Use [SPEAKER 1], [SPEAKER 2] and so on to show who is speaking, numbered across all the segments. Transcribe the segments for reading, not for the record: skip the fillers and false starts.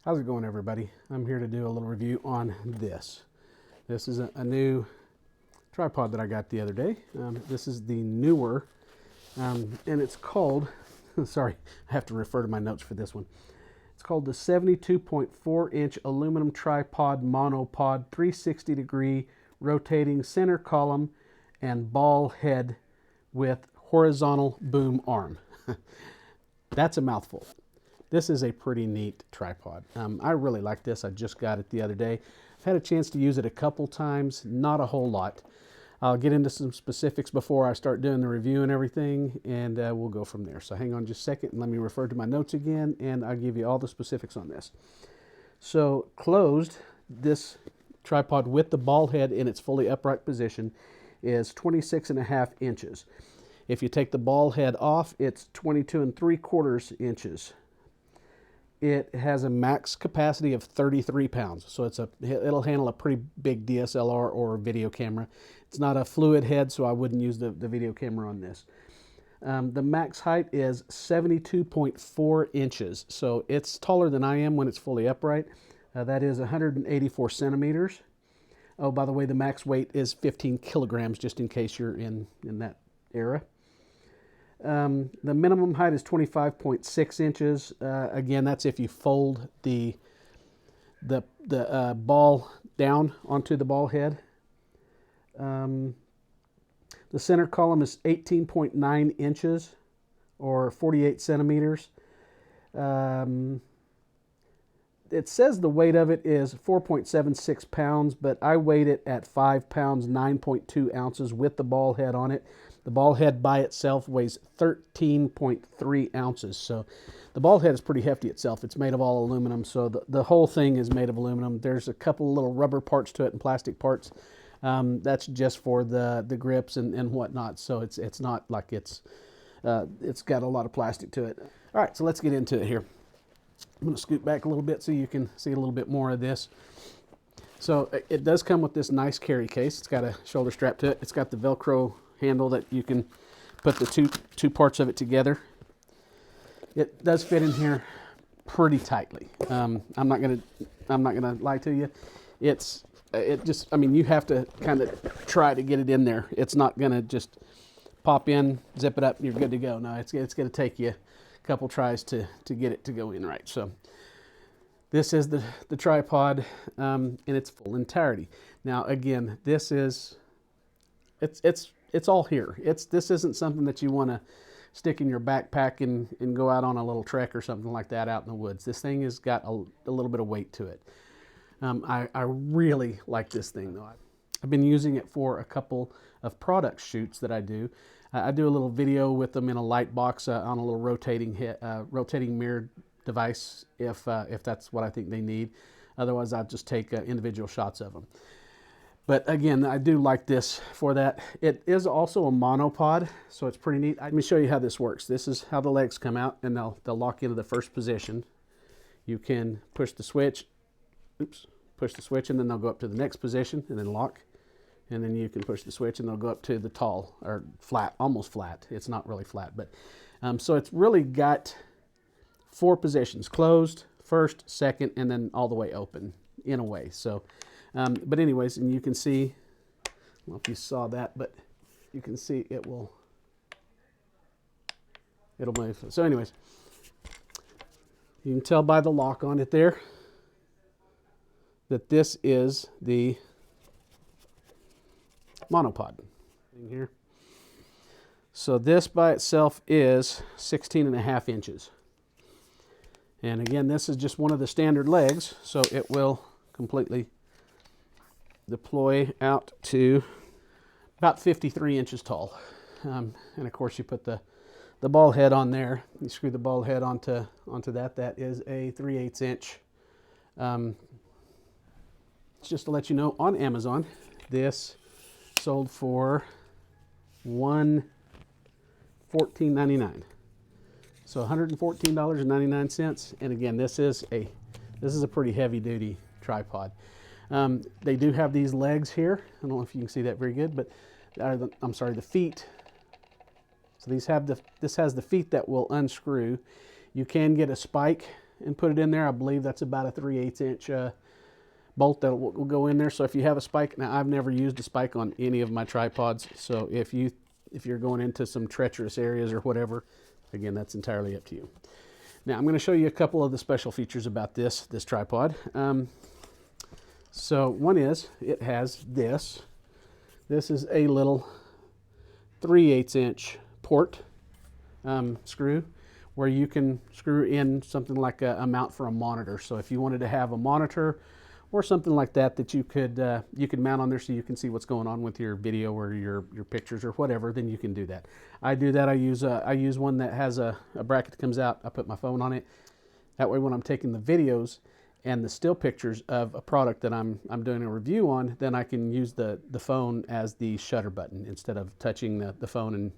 [SPEAKER 1] How's it going, everybody? I'm here to do a little review on this. This is a new tripod that I got the other day. This is the Neewer, and it's called, sorry, I have to refer to my notes for this one. It's called the 72.4-inch aluminum tripod monopod 360-degree rotating center column and ball head with horizontal boom arm. That's a mouthful. This is a pretty neat tripod. I really like this. I just got it the other day. I've had a chance to use it a couple times, not a whole lot. I'll get into some specifics before I start doing the review and everything, and we'll go from there. So hang on just a second and let me refer to my notes again, and I'll give you all the specifics on this. So closed, this tripod with the ball head in its fully upright position is 26.5 inches. If you take the ball head off, it's 22 3/4 inches. It has a max capacity of 33 pounds, so it'll handle a pretty big DSLR or video camera. It's not a fluid head, so I wouldn't use the video camera on this. The max height is 72.4 inches, so it's taller than I am when it's fully upright. That is 184 centimeters. Oh, by the way, the max weight is 15 kilograms, just in case you're in that era. The minimum height is 25.6 inches. Again, that's if you fold the ball down onto the ball head. The center column is 18.9 inches or 48 centimeters. It says the weight of it is 4.76 pounds, but I weighed it at 5 pounds, 9.2 ounces with the ball head on it. The ball head by itself weighs 13.3 ounces. So the ball head is pretty hefty itself. It's made of all aluminum, so the whole thing is made of aluminum. There's a couple little rubber parts to it and plastic parts. That's just for the grips and whatnot. So it's not like it's got a lot of plastic to it. All right, so let's get into it here. I'm going to scoot back a little bit so you can see a little bit more of this. So it does come with this nice carry case. It's got a shoulder strap to it. It's got the Velcro handle that you can put the two parts of it together. It does fit in here pretty tightly. I'm not gonna lie to you. I mean, you have to kind of try to get it in there. It's not gonna just pop in, zip it up, and you're good to go. No, it's gonna take you a couple tries to get it to go in right. So this is the tripod in its full entirety. Now again, this is it's all here. This isn't something that you want to stick in your backpack and go out on a little trek or something like that out in the woods. This thing has got a little bit of weight to it. I really like this thing though. I've been using it for a couple of product shoots that I do. I do a little video with them in a light box on a little rotating mirror device if that's what I think they need. Otherwise, I'll just take individual shots of them. But again, I do like this for that. It is also a monopod, so it's pretty neat. Let me show you how this works. This is how the legs come out, and they'll lock into the first position. You can push the switch, push the switch, and then they'll go up to the next position, and then lock. And then you can push the switch, and they'll go up to the tall, or flat, almost flat. It's not really flat, but so it's really got 4 positions: closed, first, second, and then all the way open in a way. So. But anyways, and you can see, I don't know if you saw that, but you can see it'll move. So anyways, you can tell by the lock on it there that this is the monopod thing here. So this by itself is 16.5 inches. And again, this is just one of the standard legs, so it will completely deploy out to about 53 inches tall. And of course you put the ball head on there. You screw the ball head onto that. That is a 3/8 inch. Just to let you know, on Amazon, this sold for $14.99. So $114.99. And again, this is a pretty heavy duty tripod. They do have these legs here. I don't know if you can see that very good, but I'm sorry, the feet. So this has the feet that will unscrew. You can get a spike and put it in there. I believe that's about a 3/8 inch bolt that will go in there. So if you have a spike, now I've never used a spike on any of my tripods. So if you're going into some treacherous areas or whatever, again, that's entirely up to you. Now I'm going to show you a couple of the special features about this tripod. So one is it has this. This is a little 3/8 inch port screw where you can screw in something like a mount for a monitor. So if you wanted to have a monitor or something like that that you could mount on there so you can see what's going on with your video or your pictures or whatever, then you can do that. I do that. I use one that has a bracket that comes out. I put my phone on it. That way when I'm taking the videos and the still pictures of a product that I'm doing a review on, then I can use the phone as the shutter button instead of touching the phone and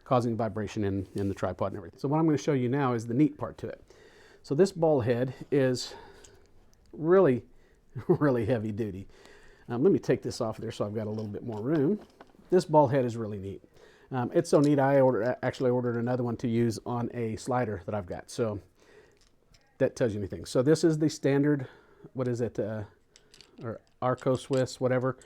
[SPEAKER 1] causing vibration in the tripod and everything. So what I'm going to show you now is the neat part to it. So this ball head is really heavy duty. Let me take this off there so I've got a little bit more room. This ball head is really neat. It's so neat I actually ordered another one to use on a slider that I've got. So that tells you anything. So this is the standard, what is it, or arco Swiss, whatever,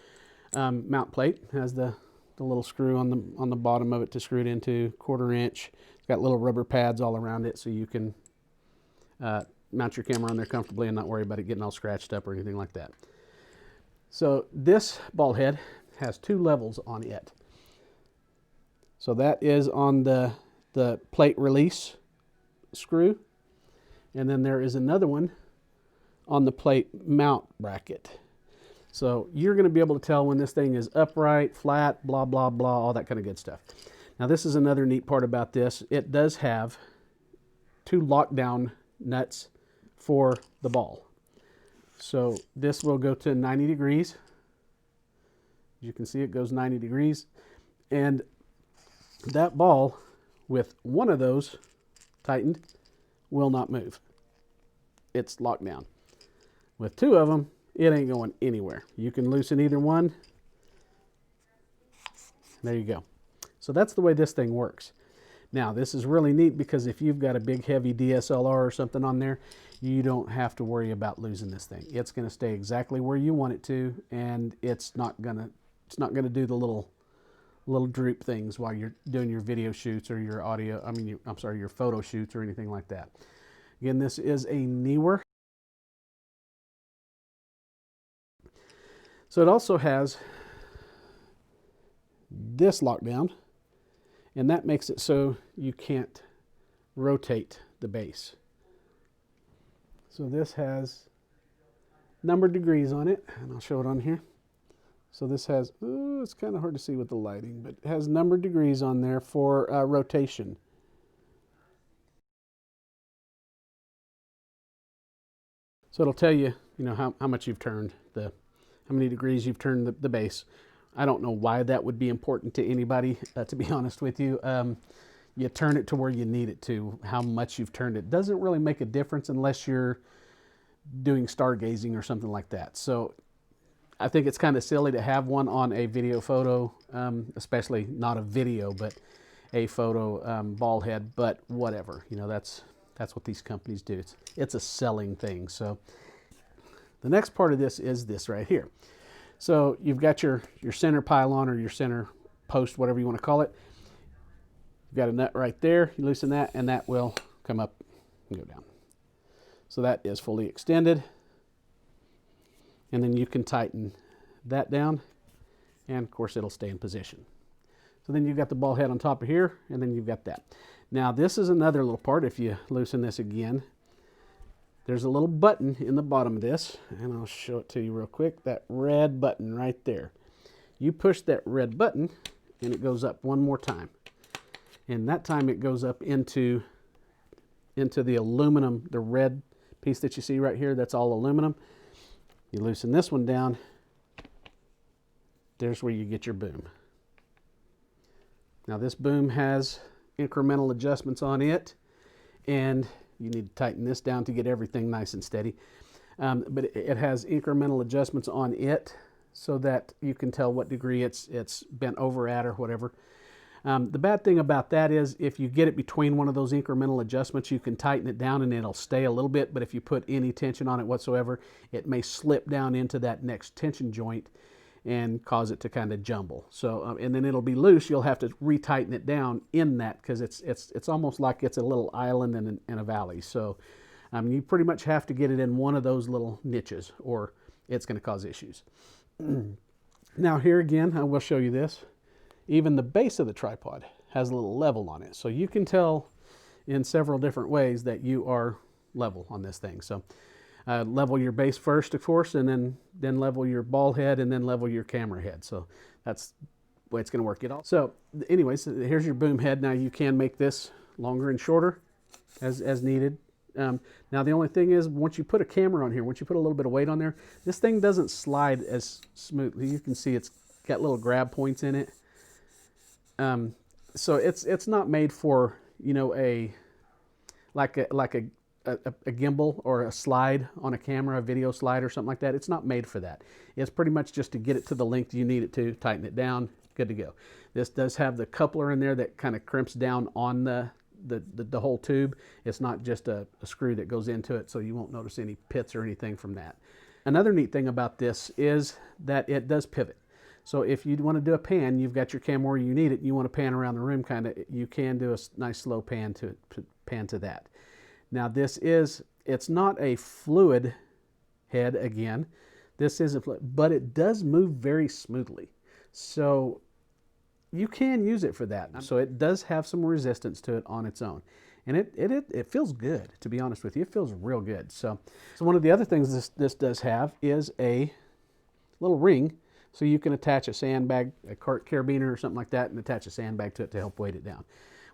[SPEAKER 1] mount plate. It has the little screw on the bottom of it to screw it into, 1/4 inch. It's got little rubber pads all around it so you can mount your camera on there comfortably and not worry about it getting all scratched up or anything like that. So this ball head has 2 levels on it. So that is on the plate release screw, and then there is another one on the plate mount bracket. So you're going to be able to tell when this thing is upright, flat, blah, blah, blah, all that kind of good stuff. Now this is another neat part about this. It does have 2 lockdown nuts for the ball. So this will go to 90 degrees. As you can see, it goes 90 degrees. And that ball, with one of those tightened, will not move. It's locked down. With 2 of them, it ain't going anywhere. You can loosen either one. There you go. So that's the way this thing works. Now, this is really neat because if you've got a big heavy DSLR or something on there, you don't have to worry about losing this thing. It's going to stay exactly where you want it to, and it's not going to do the little droop things while you're doing your video shoots or your audio, your photo shoots or anything like that. Again, this is a Neewer. So it also has this lockdown, and that makes it so you can't rotate the base. So this has numbered degrees on it, and I'll show it on here. So this has, ooh, it's kind of hard to see with the lighting, but it has numbered degrees on there for rotation. So it'll tell you, how much you've turned, how many degrees you've turned the base. I don't know why that would be important to anybody, to be honest with you. You turn it to where you need it to. How much you've turned it doesn't really make a difference unless you're doing stargazing or something like that. So I think it's kind of silly to have one on a video photo, especially not a video, but a photo ball head, but whatever. That's what these companies do. It's a selling thing. So the next part of this is this right here. So you've got your center pylon or your center post, whatever you want to call it. You've got a nut right there. You loosen that, and that will come up and go down. So that is fully extended. And then you can tighten that down, and of course it'll stay in position. So then you've got the ball head on top of here, and then you've got that. Now this is another little part. If you loosen this again, there's a little button in the bottom of this, and I'll show it to you real quick. That red button right there. You push that red button, and it goes up one more time. And that time it goes up into the aluminum, the red piece that you see right here, that's all aluminum. You loosen this one down, there's where you get your boom. Now this boom has incremental adjustments on it, and you need to tighten this down to get everything nice and steady. But it has incremental adjustments on it so that you can tell what degree it's bent over at or whatever. The bad thing about that is if you get it between one of those incremental adjustments, you can tighten it down and it'll stay a little bit, but if you put any tension on it whatsoever, it may slip down into that next tension joint and cause it to kind of jumble. So, and then it'll be loose. You'll have to retighten it down in that, because it's almost like it's a little island in a valley. So you pretty much have to get it in one of those little niches or it's going to cause issues. Now here again, I will show you this. Even the base of the tripod has a little level on it. So you can tell in several different ways that you are level on this thing. So level your base first, of course, and then level your ball head, and then level your camera head. So that's the way it's going to work it all. So anyways, here's your boom head. Now you can make this longer and shorter as needed. Now the only thing is, once you put a camera on here, once you put a little bit of weight on there, this thing doesn't slide as smoothly. You can see it's got little grab points in it. So it's not made for, you know, like a gimbal or a slide on a camera, a video slide or something like that. It's not made for that. It's pretty much just to get it to the length you need it to, tighten it down, good to go. This does have the coupler in there that kind of crimps down on the whole tube. It's not just a screw that goes into it, so you won't notice any pits or anything from that. Another neat thing about this is that it does pivot. So if you want to do a pan, you've got your camera where you need it, you want to pan around the room kind of, you can do a nice slow pan to that. Now it's not a fluid head again. This isn't fluid, but it does move very smoothly. So you can use it for that. So it does have some resistance to it on its own. And it feels good, to be honest with you. It feels real good. So one of the other things this does have is a little ring. So you can attach a sandbag, a carabiner or something like that, and attach a sandbag to it to help weight it down.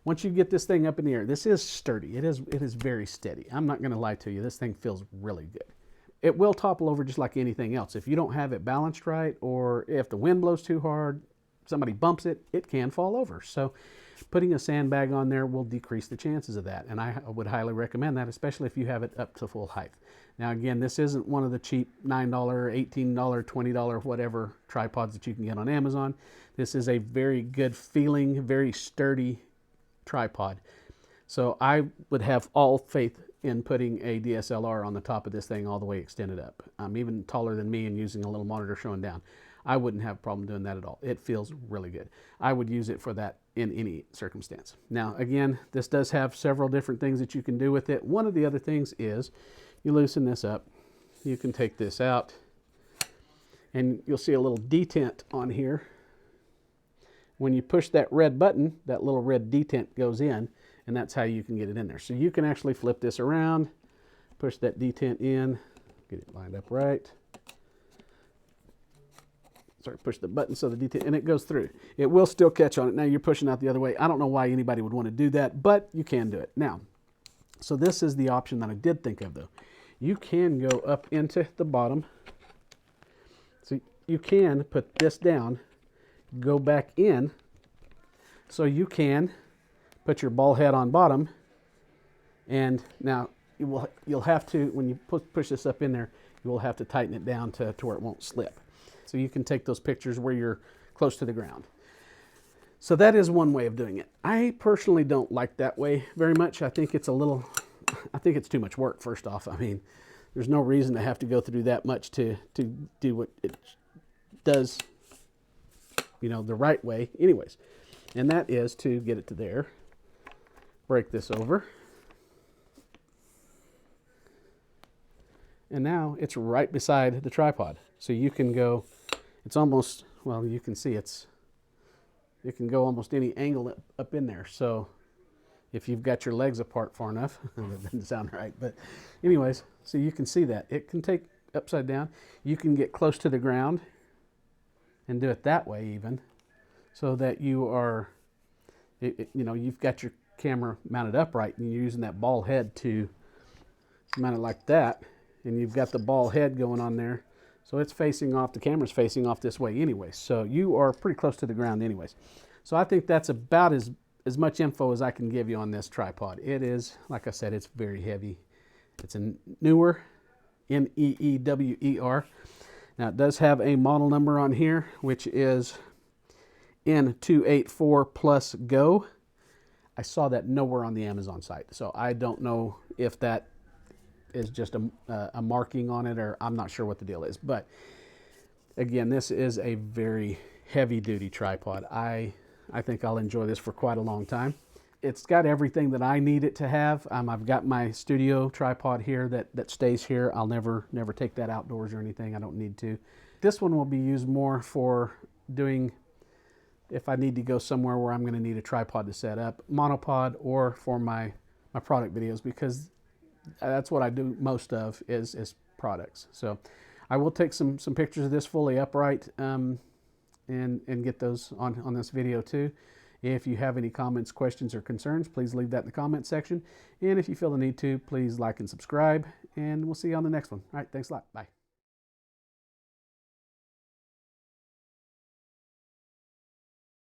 [SPEAKER 1] Once you get this thing up in the air, this is sturdy. It is very steady. I'm not going to lie to you. This thing feels really good. It will topple over just like anything else. If you don't have it balanced right, or if the wind blows too hard, somebody bumps it, it can fall over. So putting a sandbag on there will decrease the chances of that. And I would highly recommend that, especially if you have it up to full height. Now again, this isn't one of the cheap $9, $18, $20, whatever tripods that you can get on Amazon. This is a very good feeling, very sturdy tripod. So I would have all faith in putting a DSLR on the top of this thing all the way extended up. I'm even taller than me and using a little monitor showing down. I wouldn't have a problem doing that at all. It feels really good. I would use it for that in any circumstance. Now again, this does have several different things that you can do with it. One of the other things is you loosen this up. You can take this out and you'll see a little detent on here. When you push that red button, that little red detent goes in, and that's how you can get it in there. So you can actually flip this around, push that detent in, get it lined up right. Sorry, push the button so the detent, and it goes through. It will still catch on it. Now you're pushing out the other way. I don't know why anybody would want to do that, but you can do it. Now, so this is the option that I did think of though. You can go up into the bottom. So you can put this down, go back in, so you can put your ball head on bottom, and now you'll have to, when you push this up in there, you will have to tighten it down to where it won't slip. So you can take those pictures where you're close to the ground. So that is one way of doing it. I personally don't like that way very much. I think it's too much work, first off. I mean, there's no reason to have to go through that much to do what it does, you know, the right way. Anyways, and that is to get it to there, break this over, and now it's right beside the tripod. So you can go, it's almost, well, you can see it can go almost any angle up in there. So if you've got your legs apart far enough, that doesn't sound right, but anyways, so you can see that. It can take upside down. You can get close to the ground and do it that way even, so that you are, you know, you've got your camera mounted upright and you're using that ball head to mount it like that, and you've got the ball head going on there. So it's facing off, the camera's facing off this way anyway. So you are pretty close to the ground anyways. So I think that's about as much info as I can give you on this tripod. It is, like I said, it's very heavy. It's a Neewer, Neewer. Now it does have a model number on here, which is N284 Plus Go. I saw that nowhere on the Amazon site, so I don't know if that is just a marking on it, or I'm not sure what the deal is. But again, this is a very heavy-duty tripod. I think I'll enjoy this for quite a long time. It's got everything that I need it to have. I've got my studio tripod here that stays here. I'll never take that outdoors or anything. I don't need to. This one will be used more for doing, if I need to go somewhere where I'm going to need a tripod to set up, monopod, or for my product videos, because that's what I do most of is products. So I will take some pictures of this fully upright and get those on this video too. If you have any comments, questions, or concerns, please leave that in the comment section. And if you feel the need to, please like and subscribe, and we'll see you on the next one. All right, thanks a lot. Bye.